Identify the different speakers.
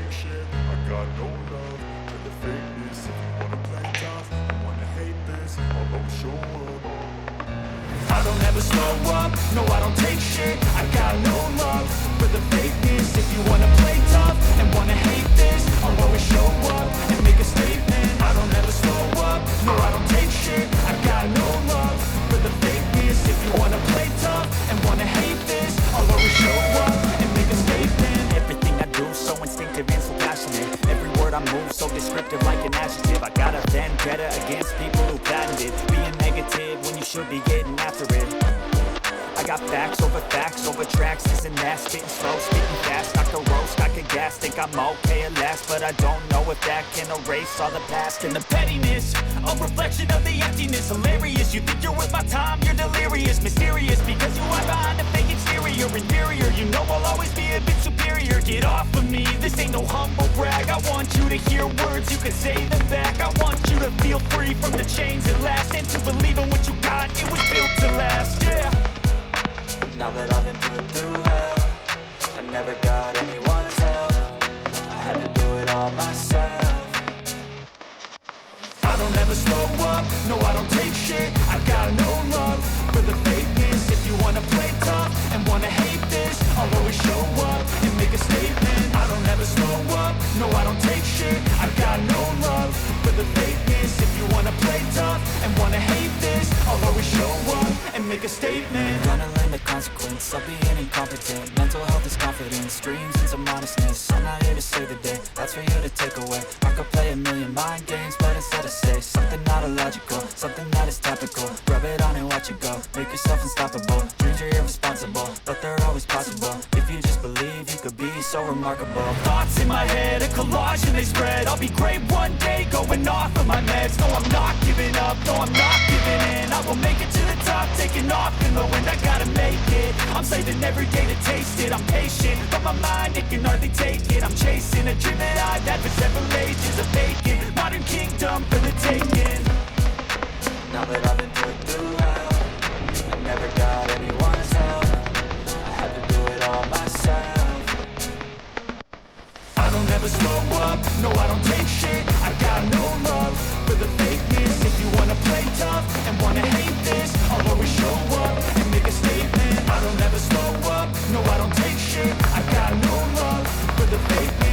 Speaker 1: take shit, I got no love for the fakeness. If you wanna play tough and wanna hate this, I'll always show up. I don't ever slow up, no I don't take shit, I got no love for the fakeness. If you wanna play tough and wanna hate this, I'll always show up and make a statement. I don't ever slow up, no I don't take shit, I got no love for the fakeness. If you wanna play tough and wanna hate this, I'll always show up and make a statement. Everything I do so instinctive and so passionate. Every word I move so descriptive like an adjective. I got a vendetta against people who patented being negative when you should be getting after it. I got facts over tracks, isn't that spitting slow, speaking fast, I could roast, I could gas, think I'm okay at last, but I don't know if that can erase all the past and the pettiness, a reflection of the emptiness, hilarious, you think you're worth my time, you're delirious, mysterious, because you are behind a fake exterior, inferior, you know I'll always be a bit superior, get off of me, this ain't no humble brag, I want you to hear words, you can say them back, I want you to feel free from the chains at last, and to believe in what you got, it was built to last, yeah.
Speaker 2: Now that I've been put through hell, I never got anyone's help, I had to do it all myself.
Speaker 1: I don't ever slow up, no I don't take shit, I got no love for the fakeness. If you wanna play tough and wanna hate this, I'll always show up and make a statement. I don't ever slow up, no I don't take shit, I got no love for the fakeness. If you wanna play tough and wanna hate this, I'll always show up and make a statement.
Speaker 2: Gonna learn the consequence of being incompetent. Mental health is confidence, dreams into modestness. I'm not here to save the day, that's for you to take away. I could play a million mind games, but instead I say something not illogical, something that is topical. Rub it on and watch it go, make yourself unstoppable. Dreams are irresponsible, but they're always possible. If you just believe, you could be so remarkable.
Speaker 1: Thoughts in my head, a collage and they spread. I'll be great one day, going off of my meds. No, I'm not giving up, no, I'm not giving in. I will make it to the top, taking off in the wind. I gotta make it, I'm saving every day to taste it. I'm patient, but my mind, it can hardly take it. I'm chasing a dream that I've had for several ages. A vacant, modern kingdom for the taking.
Speaker 2: Now that I've been put through hell, I never got anyone's help, I had to do it all myself.
Speaker 1: I don't ever slow up, no I don't take shit, I got no love for the fakeness. If you wanna play tough and wanna hate this, I'll always show up and make a statement. I don't ever slow up, no I don't take shit, I got no love for the fakeness.